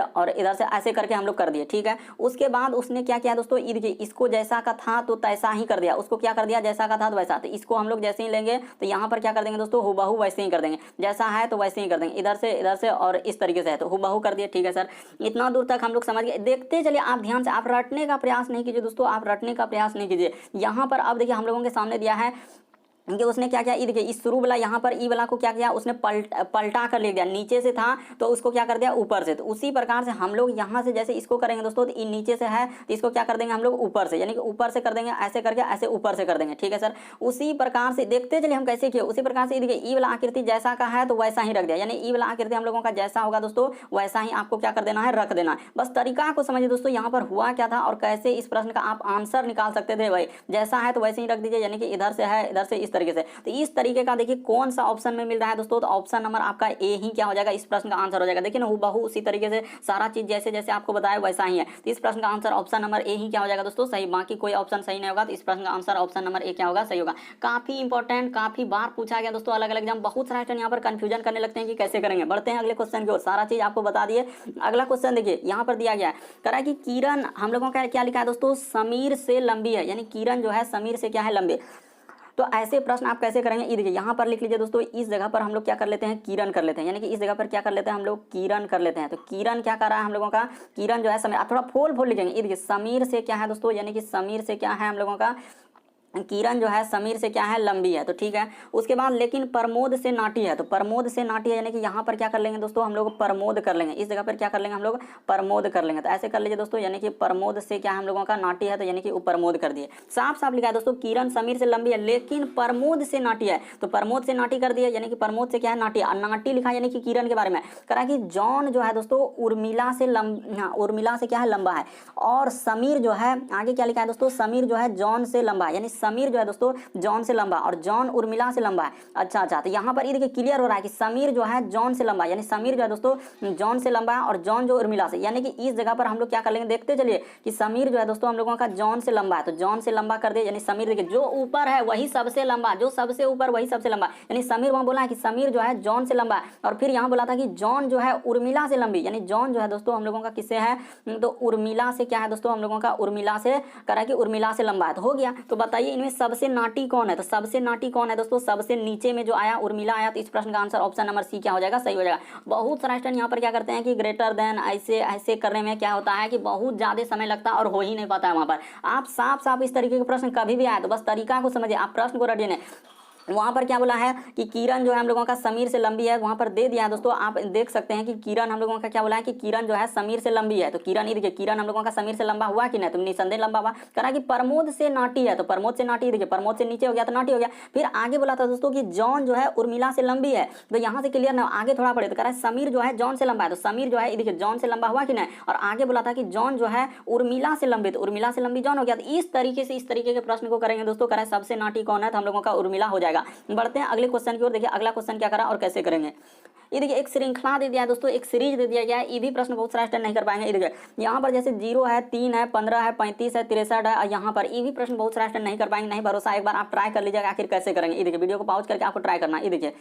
ऐसे करके हम लोग कर दिए, ठीक है। उसके बाद उसने क्या किया दोस्तों, ये देखिए इसको जैसा का था तो तैसा ही कर दिया, उसको क्या कर दिया, जैसा का था तो वैसा। तो इसको हम लोग जैसे ही लेंगे तो यहाँ पर क्या कर देंगे दोस्तों, हुबहू वैसे ही कर देंगे, जैसा है तो वैसे ही कर देंगे, इधर से और इस तरीके से है तो हुबहू कर दिए, ठीक है सर। इतना दूर तक हम लोग समझ गए। देखते चलिए आप ध्यान से, आप रटने का प्रयास नहीं कीजिए दोस्तों, आप रटने का प्रयास नहीं कीजिए। यहाँ पर अब देखिए हम लोगों के सामने दिया है कि उसने क्या किया, ये देखिए इस शुरू वाला यहाँ पर ई वाला को क्या किया, उसने पलटा कर लिख दिया, नीचे से था तो उसको क्या कर दिया ऊपर से। तो उसी प्रकार से हम लोग यहाँ से जैसे इसको करेंगे दोस्तों, तो नीचे से है तो इसको क्या कर देंगे हम लोग ऊपर से, यानी कि ऊपर से कर देंगे, ऐसे करके ऐसे ऊपर से कर देंगे, ठीक है सर। उसी प्रकार से देखते चलिए हम कैसे किए। उसी प्रकार से देखिए ई वाला आकृति जैसा का है तो वैसा ही रख दिया, यानी ई वाला आकृति हम लोगों का जैसा होगा दोस्तों वैसा ही आपको क्या कर देना है, रख देना है। बस तरीका को समझिए दोस्तों, यहाँ पर हुआ क्या था और कैसे इस प्रश्न का आप आंसर निकाल सकते थे। भाई जैसा है तो वैसे ही रख दीजिए, यानी कि इधर से है इधर से इस तरीके से। तो इस तरीके का देखिए कौन सा ऑप्शन में मिल रहा है दोस्तों, तो ऑप्शन नंबर आपका ए ही क्या हो जाएगा, इस प्रश्न का आंसर हो जाएगा। देखिए ना हूबहू उसी तरीके से सारा चीज जैसे जैसे आपको बताया वैसा ही है। तो इस प्रश्न का आंसर ऑप्शन नंबर ए ही क्या हो जाएगा दोस्तों, सही। बाकी कोई ऑप्शन सही नहीं होगा, तो इस प्रश्न का आंसर ऑप्शन नंबर ए क्या होगा, सही होगा। काफी इंपॉर्टेंट, काफी बार पूछा गया दोस्तों अलग अलग एग्जाम। बहुत सारे स्टूडेंट यहाँ पर कंफ्यूजन करने लगते हैं कि कैसे करेंगे। बढ़ते हैं अगले क्वेश्चन की ओर, सारा चीज आपको बता दिए। अगला क्वेश्चन देखिए यहाँ पर दिया गया है, कह रहा है कि किरण हम लोगों का क्या लिखा है दोस्तों, समीर से लंबी है, यानी किरण जो है समीर से क्या है, लंबी। तो ऐसे प्रश्न आप कैसे करेंगे, ये देखिए यहाँ पर लिख लीजिए दोस्तों, इस जगह पर हम लोग क्या कर लेते हैं, किरण कर लेते हैं, यानी कि इस जगह पर क्या कर लेते हैं हम लोग, किरण कर लेते हैं। तो किरण क्या कर रहा है हम लोगों का, किरण जो है समीर, आप थोड़ा फोल फोल लिखेंगे। ये देखिए समीर से क्या है दोस्तों, यानी कि समीर से क्या है हम लोगों का, किरण जो है समीर से क्या है, लंबी है। तो ठीक है, उसके बाद लेकिन प्रमोद से नाटी है। तो प्रमोद से नाटी है, यानी कि यहाँ पर क्या कर लेंगे दोस्तों हम लोग, प्रमोद कर लेंगे। इस जगह पर क्या कर लेंगे हम लोग, प्रमोद कर लेंगे। तो ऐसे कर लीजिए दोस्तों, यानी कि प्रमोद से क्या हम लोगों का नाटी है, तो यानी कि प्रमोद कर दिए। साफ साफ लिखा है दोस्तों, किरण समीर से लंबी है लेकिन प्रमोद से नाटी है। तो प्रमोद से नाटी कर दिया, यानी कि प्रमोद से क्या है, नाटी। नाटी लिखा यानी कि किरण के बारे में करा कि जॉन जो है दोस्तों उर्मिला से उर्मिला से क्या है, लंबा है। और समीर जो है, आगे क्या लिखा है दोस्तों, समीर जो है जॉन से लंबा है, यानी समीर जो है दोस्तों जॉन से लंबा और जॉन उर्मिला से लंबा है। अच्छा, तो यहाँ पर ये देखिए क्लियर हो रहा है कि समीर जो है जॉन से लंबा है, यानी समीर जो है दोस्तों जॉन से लंबा है और जॉन जो उर्मिला से, यानी कि इस जगह पर हम लोग क्या कर लेंगे, देखते चलिए कि समीर जो है दोस्तों हम लोगों का जॉन से लंबा है। तो जॉन से लंबा कर दे, यानी समीर देखिए जो ऊपर है वही सबसे लंबा, जो सबसे ऊपर वही सबसे लंबा, यानी समीर वहां बोला है कि समीर जो है जॉन से लंबा है। और फिर यहाँ बोला था कि जॉन जो है उर्मिला से लंबी, यानी जॉन जो है दोस्तों हम लोगों का किससे है, तो उर्मिला से क्या है दोस्तों हम लोगों का, उर्मिला से करा कि उर्मिला से लंबा है। तो हो गया। तो बताइए इनमें सबसे नाटी कौन है, तो सबसे नाटी कौन है दोस्तों, सबसे नीचे में जो आया उर्मिला आया। तो इस प्रश्न का आंसर ऑप्शन नंबर सी क्या हो जाएगा, सही हो जाएगा। बहुत सारा स्टूडेंट यहाँ पर क्या करते हैं कि ग्रेटर देन ऐसे ऐसे करने में क्या होता है कि बहुत ज्यादा समय लगता है और हो ही नहीं पाता है। वहां पर आप साफ साफ इस तरीके के प्रश्न कभी भी आए तो बस तरीका को समझिए, आप प्रश्न को रटिए। वहां पर क्या बोला है कि किरण जो है हम लोगों का समीर से लंबी है, वहां पर दे दिया है दोस्तों, आप देख सकते हैं कि किरण हम लोगों का क्या बोला है कि किरण जो है समीर से लंबी है। तो किरण, ये देखिए किरण हम लोगों का समीर से लंबा हुआ कि नहीं, तो निसंदेह लंबा हुआ। करा कि प्रमोद से नाटी है, तो प्रमोद से नाटी, देखिए प्रमोद से नीचे हो गया तो नाटी हो गया। फिर आगे बोला था दोस्तों कि जॉन जो है उर्मिला से लंबी है, तो यहाँ से क्लियर ना, आगे थोड़ा पड़े तो कह रहा है समीर जो है जॉन से लंबा है। तो समीर जो है देखिए जॉन से लंबा हुआ कि नहीं, और आगे बोला था कि जॉन जो है उर्मिला से लंबी, तो उर्मिला से लंबी जॉन हो गया। तो इस तरीके से इस तरीके के प्रश्न को करेंगे दोस्तों, कह रहा है सबसे नाटी कौन है, तो हम लोगों का उर्मिला हो जाएगा। बढ़ते हैं अगले क्वेश्चन की ओर। देखिए अगला क्वेश्चन क्या करा और कैसे करेंगे। ये देखिए एक श्रृंखला दे दिया है दोस्तों, एक सीरीज दे दिया गया है। ये भी प्रश्न बहुत सारा स्टैंड नहीं कर पाएंगे। ये देखिए यहाँ पर जैसे 0 है, 3 है, 15 है, 35 है, 63 है, और यहाँ पर ये भी प्रश्न बहुत सारा स्टैंड नहीं कर पाएंगे। नहीं भरोसा, एक बार आप ट्राई कर लीजिएगा आखिर कैसे करेंगे। ये देखिए वीडियो को पॉज करके आपको ट्राई करना है। ये देखिए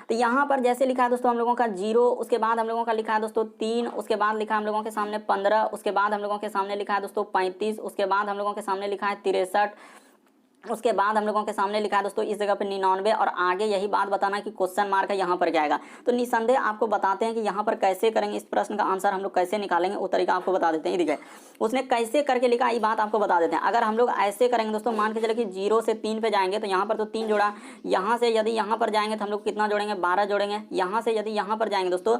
तो यहाँ पर जैसे लिखा है दोस्तों हम लोगों का 0, उसके बाद हम लोगों का लिखा है दोस्तों 3, उसके बाद लिखा है हम लोगों के सामने 15, उसके बाद हम लोगों के सामने लिखा है दोस्तों 35, उसके बाद हम लोगों के सामने लिखा है 63, उसके बाद हम लोगों के सामने लिखा है दोस्तों इस जगह पे 99, और आगे यही बात बताना कि क्वेश्चन मार्क है यहाँ पर क्या आएगा। तो निसंदेह आपको बताते हैं कि यहाँ पर कैसे करेंगे, इस प्रश्न का आंसर हम लोग कैसे निकालेंगे, वो तरीका आपको बता देते हैं। देखिए उसने कैसे करके लिखा, ये बात आपको बता देते हैं। अगर हम लोग ऐसे करेंगे दोस्तों, मान के चले कि 0 से 3 पे जाएंगे, तो यहाँ पर तो 3 जोड़ा, यहाँ से यदि यहाँ पर जाएंगे तो हम लोग कितना जोड़ेंगे, 12 जोड़ेंगे। यहाँ से यदि यहाँ पर जाएंगे दोस्तों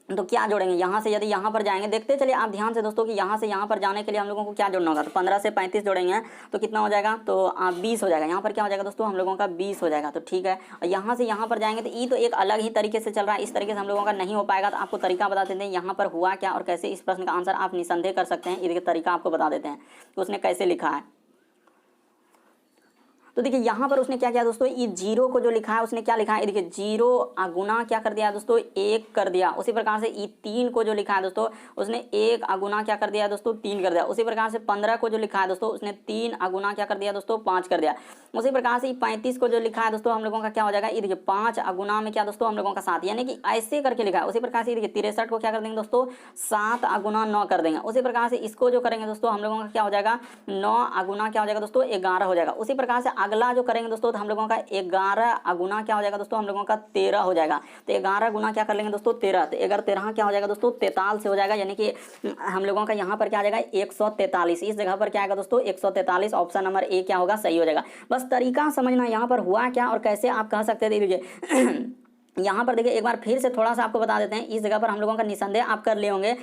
तो क्या जोड़ेंगे, यहाँ से यदि यहाँ पर जाएंगे, देखते चलिए आप ध्यान से दोस्तों कि यहाँ से यहाँ पर जाने के लिए हम लोगों को क्या जोड़ना होगा। तो 15 से 35 जोड़ेंगे तो कितना हो जाएगा, तो 20 हो जाएगा। यहाँ पर क्या हो जाएगा दोस्तों हम लोगों का 20 हो जाएगा। तो ठीक है, और यहाँ से यहाँ पर जाएंगे तो ये तो एक अलग ही तरीके से चल रहा है, इस तरीके से हम लोगों का नहीं हो पाएगा। तो आपको तरीका बता देते हैं यहाँ पर हुआ क्या और कैसे इस प्रश्न का आंसर आप निसंदेह कर सकते हैं। ये तरीका आपको बता देते हैं कि उसने कैसे लिखा है। तो देखिए यहाँ पर उसने क्या किया दोस्तों, ये 0 को जो लिखा है उसने क्या लिखा है, देखिए 0 गुना क्या कर दिया दोस्तों, 1 कर दिया। उसी प्रकार से ये 3 को जो लिखा है दोस्तों उसने 1 गुना क्या कर दिया दोस्तों, 3 कर दिया। उसी प्रकार से 15 को जो लिखा है दोस्तों उसने 3 गुना क्या कर दिया दोस्तों, 5 कर दिया। उसी प्रकार से 35 को जो लिखा है दोस्तों हम लोगों का क्या हो जाएगा, ये देखिए 5 गुना में क्या दोस्तों हम लोगों का 7, यानी कि ऐसे करके लिखा है। उसी प्रकार से देखिए 63 को क्या कर देंगे दोस्तों, 7 गुना 9 कर देंगे। उसी प्रकार से इसको जो करेंगे दोस्तों हम लोगों का क्या हो जाएगा, 9 गुना क्या हो जाएगा दोस्तों, 11 हो जाएगा। उसी प्रकार से अगला जो करेंगे दोस्तों तो हम लोगों का 11 गुना क्या हो जाएगा दोस्तों, हम लोगों का 13 हो जाएगा। तो 11 गुना क्या कर लेंगे दोस्तों, 13। तो 13 क्या हो जाएगा दोस्तों, 43 से हो जाएगा, यानी कि हम लोगों का यहाँ पर क्या आ जाएगा 143। इस जगह पर क्या आएगा दोस्तों 143, ऑप्शन नंबर ए क्या होगा, सही हो जाएगा। बस तरीका समझना यहाँ पर हुआ क्या और कैसे आप कह सकते थे। देखिए यहाँ पर देखिए एक बार फिर से थोड़ा सा आपको बता देते हैं, इस जगह पर हम लोगों का निसंदेह आप कर लिए होंगे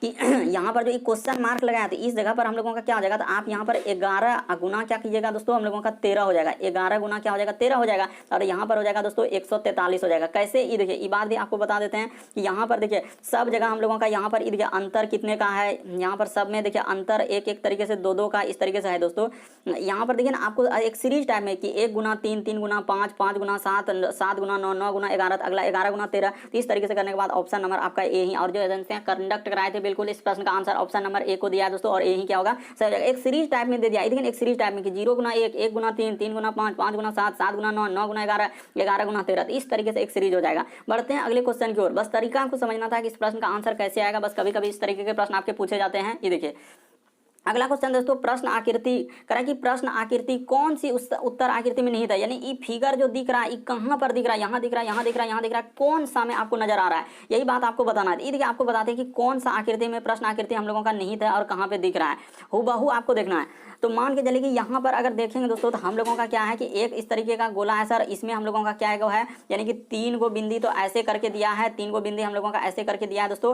कि यहाँ पर जो एक क्वेश्चन मार्क लगाया तो इस जगह पर हम लोगों का क्या हो जाएगा, तो आप यहाँ पर 11 गुना क्या कीजिएगा दोस्तों, हम लोगों का 13 हो जाएगा, 11 गुना क्या हो जाएगा 13 हो जाएगा, और यहाँ पर हो जाएगा दोस्तों 143 हो जाएगा। कैसे, ये देखिए, ये बात भी आपको बता देते हैं कि यहाँ पर देखिए सब जगह हम लोगों का यहाँ पर देखिए अंतर कितने का है, यहाँ पर सब में देखिए अंतर एक एक तरीके से 2 2 का इस तरीके से है दोस्तों। यहाँ पर देखिए ना आपको एक सीरीज टाइप में कि 1 गुना 3, 3 गुना 5, 5 गुना 7, 7 गुना 9, 9 गुना 11, अगला 11 गुना 13, तो इस तरीके से करने के बाद ऑप्शन नंबर आपका ए ही, और जो एजेंसियां कंडक्ट कराए थे बिल्कुल इस प्रश्न का आंसर ऑप्शन नंबर ए को दिया है दोस्तों, और ए ही क्या होगा सही हो जाएगा। एक सीरीज टाइप में दे दिया, देखिए एक सीरीज टाइप में कि 0 गुना 1, 1 गुना 3, 3 गुना 5, 5 गुना 7, 7 गुना 9, 9 गुना 11, 11 गुना 13, तो इस तरीके से एक सीरीज हो जाएगा। बढ़ते हैं अगले क्वेश्चन की ओर। बस तरीका आपको समझना था कि इस प्रश्न का आंसर कैसे आएगा, बस कभी कभी इस तरीके के प्रश्न आपके पूछे जाते हैं। ये देखिए अगला क्वेश्चन दोस्तों, प्रश्न आकृति करा कि प्रश्न आकृति कौन सी उत्तर आकृति में नहीं था, यानी ये फिगर जो दिख रहा है ये कहाँ पर दिख रहा है, यहाँ दिख रहा है, यहाँ दिख रहा है, यहाँ दिख रहा है, कौन सा में आपको नजर आ रहा है, यही बात आपको बताना है। ये देखिए आपको बताते हैं कि कौन सा आकृति में प्रश्न आकृति हम लोगों का नहीं था और कहाँ पे दिख रहा है, हूबहू आपको देखना है। तो मान के चलिए कि यहाँ पर अगर देखेंगे दोस्तों तो हम लोगों का क्या है कि एक इस तरीके का गोला है सर, इसमें हम लोगों का क्या है यानी कि 3 गो बिंदी तो ऐसे करके दिया है, 3 गो बिंदी हम लोगों का ऐसे करके दिया है दोस्तों,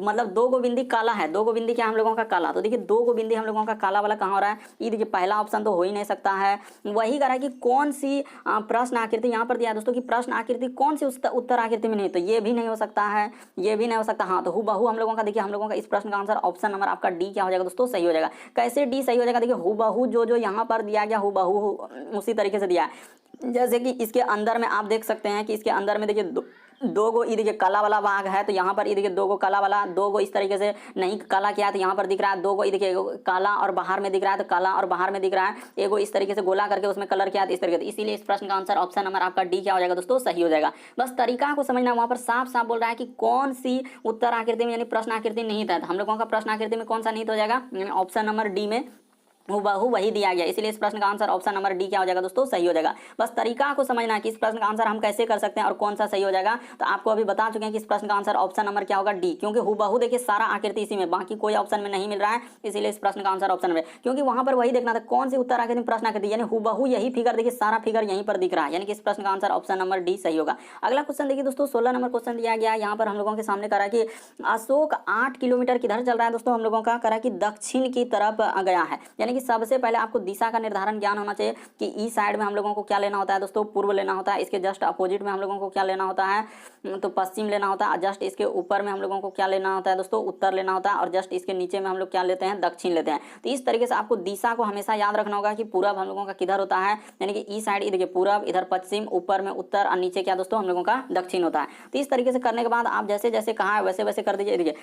मतलब 2 गो बिंदी काला है, 2 गो बिंदी क्या हम लोगों का काला। तो देखिए 2 गो बिंदी हम लोगों का काला वाला कहाँ हो रहा है, ये देखिए पहला ऑप्शन तो हो ही नहीं सकता है। वही कह रहा है कि कौन सी प्रश्न आकृति यहाँ पर दिया है दोस्तों कि प्रश्न आकृति कौन सी उत्तर आकृति में नहीं, तो ये भी नहीं हो सकता है, ये भी नहीं हो सकता। हाँ, तो हूबहू हम लोगों का देखिए हम लोगों का इस प्रश्न का आंसर ऑप्शन नंबर आपका डी क्या हो जाएगा दोस्तों, सही हो जाएगा। कैसे डी सही हो जाएगा, देखिए हूबहू जो यहाँ पर दिया गया हूबहू उसी तरीके से दिया है। जैसे कि इसके अंदर में आप देख सकते हैं कि इसके अंदर में देखिए 2 गो ये देखिए काला वाला भाग है, तो यहाँ पर ये देखिए 2 गो काला वाला, 2 गो इस तरीके से नहीं काला किया है तो यहाँ पर दिख रहा है 2 गो, ये देखिए काला और बाहर में दिख रहा है, तो काला और बाहर में दिख रहा है, एगो इस तरीके से गोला करके उसमें कलर किया है इस तरीके से, इसीलिए इस प्रश्न का आंसर ऑप्शन नंबर आपका डी क्या हो जाएगा दोस्तों, सही हो जाएगा। बस तरीका को समझना, वहाँ पर साफ साफ बोल रहा है कि कौन सी उत्तर आकृति में यानी प्रश्न आकृति नहीं था, हम लोगों का प्रश्न आकृति में कौन सा नहीं हो जाएगा, ऑप्शन नंबर डी में हूबहू वही दिया गया, इसलिए इस प्रश्न का आंसर ऑप्शन नंबर डी क्या हो जाएगा दोस्तों, सही हो जाएगा। बस तरीका को समझना है कि इस प्रश्न का आंसर हम कैसे कर सकते हैं और कौन सा सही हो जाएगा। तो आपको अभी बता चुके हैं कि इस प्रश्न का आंसर ऑप्शन नंबर क्या होगा, डी, क्योंकि हूबहू देखिए सारा आकृति इसी में, बाकी कोई ऑप्शन में नहीं मिल रहा है, इसीलिए इस प्रश्न का आंसर ऑप्शन नंबर, क्योंकि वहां पर वही देखना था कौन सी उत्तर आकृति प्रश्न आकृति, यानी हूबहू यही फिगर देखिए सारा फिगर यहीं पर दिख रहा है, यानी कि इस प्रश्न का आंसर ऑप्शन नंबर डी सही होगा। अगला क्वेश्चन देखिए दोस्तों, 16 नंबर क्वेश्चन दिया गया, यहाँ पर हम लोगों के सामने करा कि अशोक 8 किलोमीटर किधर चल रहा है दोस्तों, हम लोगों का करा कि दक्षिण की तरफ गया है, यानी कि सबसे पहले आपको दिशा का निर्धारण ज्ञान होना चाहिए कि ई साइड में हम लोगों को क्या लेना होता है दोस्तों, पूर्व लेना होता है, इसके जस्ट अपोजिट में हम लोगों को क्या लेना होता है, तो पश्चिम लेना होता है, जस्ट इसके ऊपर में हम लोगों को क्या लेना होता है दोस्तों, उत्तर लेना होता है, और जस्ट इसके नीचे में हम लोग क्या लेते हैं, दक्षिण लेते हैं। तो इस तरीके से आपको दिशा को हमेशा याद रखना होगा कि पूरब हम लोगों का किधर होता है, यानी कि ई साइड देखिए पूरब, इधर पश्चिम, ऊपर में उत्तर और नीचे क्या दोस्तों हम लोगों का दक्षिण होता है। तो इस तरीके से करने के बाद आप जैसे जैसे कहा है वैसे वैसे कर दीजिए। देखिए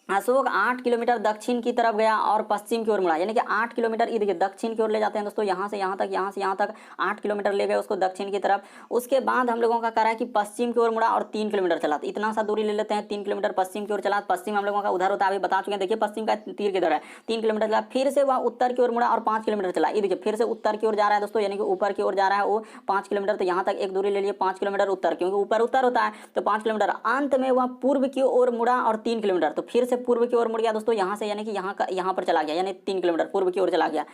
अशोक 8 किलोमीटर दक्षिण की तरफ गया और पश्चिम की ओर मुड़ा, यानी कि 8 किलोमीटर ये देखिए दक्षिण की ओर ले जाते हैं दोस्तों, यहाँ से यहाँ तक, यहाँ से यहाँ तक 8 किलोमीटर ले गए उसको दक्षिण की तरफ। उसके बाद हम लोगों का करा है कि पश्चिम की ओर मुड़ा और 3 किलोमीटर चला, तो इतना सा दूरी ले लेते हैं, 3 किलोमीटर पश्चिम की ओर चला, पश्चिम हम लोगों का उधर होता है, अभी बता चुके हैं, देखिए पश्चिम का तीर किधर है, 3 किलोमीटर चला, फिर से वह उत्तर की ओर मुड़ा और 5 किलोमीटर चला, ये देखिए फिर से उत्तर की ओर जा रहा है दोस्तों, यानी कि ऊपर की ओर जा रहा है वो 5 किलोमीटर, तो यहाँ तक एक दूरी ले लिए 5 किलोमीटर उत्तर, क्योंकि ऊपर उत्तर होता है तो 5 किलोमीटर। अंत में वह पूर्व की ओर मुड़ा और 3 किलोमीटर, तो फिर से पूर्व की ओर मुड़ गया दोस्तों, यहाँ से यानी कि यहाँ पर चला गया, यानी 3 किलोमीटर पूर्व की ओर चला गया।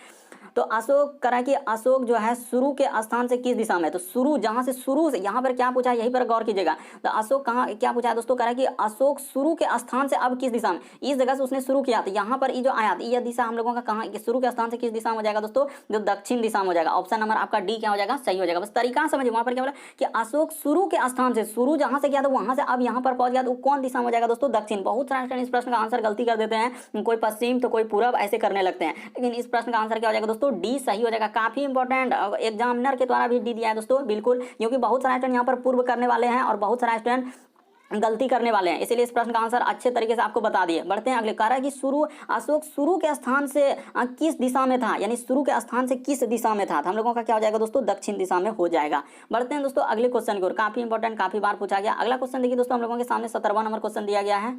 तो अशोक करा कि अशोक जो है शुरू के स्थान से किस दिशा में, तो शुरू जहां से शुरू से, यहाँ पर क्या पूछा है यहीं पर गौर कीजिएगा। तो अशोक कहाँ क्या पूछा है दोस्तों, करा कि अशोक शुरू के स्थान से अब किस दिशा में, इस जगह से उसने शुरू किया, तो यहाँ पर ये जो आया यह दिशा हम लोगों का कहाँ, शुरू के स्थान से किस दिशा में हो जाएगा दोस्तों, जो दक्षिण दिशा में हो जाएगा। ऑप्शन नंबर आपका डी क्या हो जाएगा, सही हो जाएगा। बस तरीका समझिए, वहां पर क्या बोला कि अशोक शुरू के स्थान से, शुरू जहां से किया था वहां से अब यहाँ पर पहुंच गया, तो कौन दिशा में हो जाएगा दोस्तों, दक्षिण। बहुत सारे स्टूडेंट इस प्रश्न का आंसर गलती कर देते हैं, कोई पश्चिम तो कोई पूरब ऐसे करने लगते हैं, लेकिन इस प्रश्न का आंसर क्या हो जाएगा दोस्तों, डी सही हो जाएगा। काफी इंपॉर्टेंट, एग्जामिनर के द्वारा भी डी दिया है दोस्तों, बिल्कुल, क्योंकि बहुत सारे स्टूडेंट यहाँ पर पूर्व करने वाले हैं और बहुत सारे स्टूडेंट गलती करने वाले हैं, इसीलिए इस प्रश्न का आंसर अच्छे तरीके से आपको बता दिए। बढ़ते हैं अगले, कह रहा है कि शुरू अशोक शुरू के स्थान से किस दिशा में था, यानी शुरू के स्थान से किस दिशा में था, तो हम लोगों का क्या हो जाएगा दोस्तों, दक्षिण दिशा में हो जाएगा। बढ़ते हैं दोस्तों अगले क्वेश्चन की ओर, काफी इंपॉर्टेंट, काफी बार पूछा गया। अगला क्वेश्चन देखिए दोस्तों, हम लोगों के सामने 17वां नंबर क्वेश्चन दिया गया है।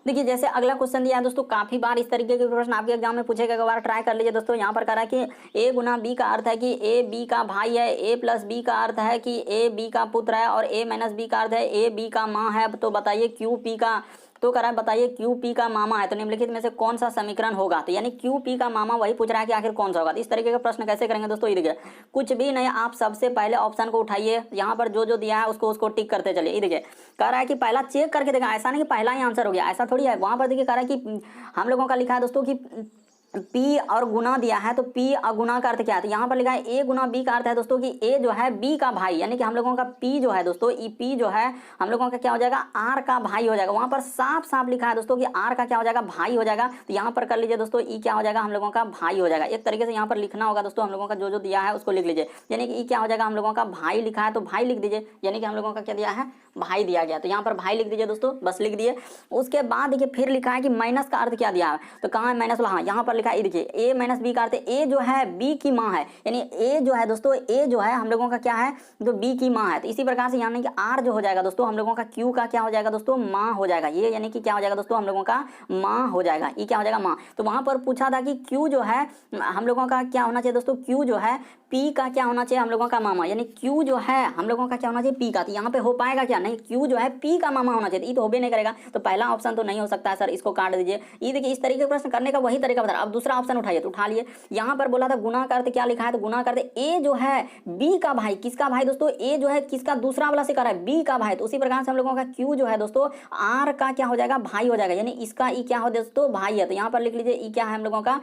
देखिए जैसे अगला क्वेश्चन दिया है दोस्तों, काफी बार इस तरीके के प्रश्न आपके एग्जाम में पूछेगा, एक बार ट्राई कर लीजिए दोस्तों। यहाँ पर कह रहा है कि ए गुना बी का अर्थ है कि ए बी का भाई है, ए प्लस बी का अर्थ है कि ए बी का पुत्र है, और ए माइनस बी का अर्थ है ए बी का माँ है। तो बताइए क्यू पी का तो कह रहा है बताइए क्यू पी का मामा है तो निम्नलिखित में से कौन सा समीकरण होगा। तो यानी क्यू पी का मामा वही पूछ रहा है कि आखिर कौन सा होगा। तो इस तरीके का प्रश्न कैसे करेंगे दोस्तों, ये देखिए कुछ भी नहीं, आप सबसे पहले ऑप्शन को उठाइए, यहाँ पर जो जो दिया है उसको टिक करते चलिए। ये देखिए कह रहा है कि पहला चेक करके देखा, ऐसा नहीं कि पहला ही आंसर हो गया, ऐसा थोड़ी है। वहां पर देखिए कह रहा है कि हम लोगों का लिखा है दोस्तों कि P और गुना दिया है, तो P और गुना का अर्थ क्या है, तो यहाँ पर लिखा है A गुना B का अर्थ है दोस्तों कि A जो है B का भाई, यानी कि हम लोगों का P जो है दोस्तों, P जो है हम लोगों का क्या हो जाएगा, R का भाई हो जाएगा। वहाँ पर साफ साफ लिखा है दोस्तों कि R का क्या हो जाएगा, भाई हो जाएगा। तो यहाँ पर कर लीजिए दोस्तों E क्या हो जाएगा, हम लोगों का भाई हो जाएगा। एक तरीके से यहाँ पर लिखना होगा दोस्तों, हम लोगों का जो जो दिया है उसको लिख लीजिए, यानी कि E क्या हो जाएगा, हम लोगों का भाई लिखा है तो भाई लिख दीजिए, यानी कि हम लोगों का क्या दिया है, भाई दिया गया, तो यहाँ पर भाई लिख दीजिए दोस्तों, बस लिख दिए। उसके बाद देखिए फिर लिखा है कि माइनस का अर्थ क्या दिया है, तो कहाँ है माइनस वाला, हाँ यहाँ पर लिखा है, देखिए ए माइनस बी का अर्थ ए जो है बी की माँ है, यानी ए जो है दोस्तों, ए जो है हम लोगों का क्या है, जो बी की माँ है। तो इसी प्रकार से यानी कि आर जो हो जाएगा दोस्तों, हम लोगों का क्यू का क्या हो जाएगा दोस्तों, माँ हो जाएगा। ये यानी कि क्या हो जाएगा दोस्तों, हम लोगों का माँ हो जाएगा, ये क्या हो जाएगा, माँ। तो वहां पर पूछा था कि क्यू जो है हम लोगों का क्या होना चाहिए दोस्तों, क्यू जो है पी का क्या होना चाहिए, हम लोगों का मामा, यानी क्यू जो है हम लोगों का क्या होना चाहिए, पी का। तो यहाँ पे हो पाएगा क्या, नहीं, क्यू जो है पी का मामा होना चाहिए, ये तो होबे नहीं करेगा, तो पहला ऑप्शन तो नहीं हो सकता है सर, इसको काट दीजिए। ये देखिए इस तरीके का प्रश्न करने का वही तरीका बता रहा। अब दूसरा ऑप्शन उठाइए, तो उठा लिए। यहाँ पर बोला था गुना का अर्थ क्या लिखा है, तो गुना का अर्थ ए जो है बी का भाई, किसका भाई दोस्तों, ए जो है किसका, दूसरा वाला से कर रहा है, बी का भाई। तो उसी प्रकार से हम लोगों का क्यू जो है दोस्तों आर का क्या हो जाएगा, भाई हो जाएगा, यानी इसका ई क्या हो दोस्तों, भाई है। तो यहाँ पर लिख लीजिए ई क्या है हम लोगों का,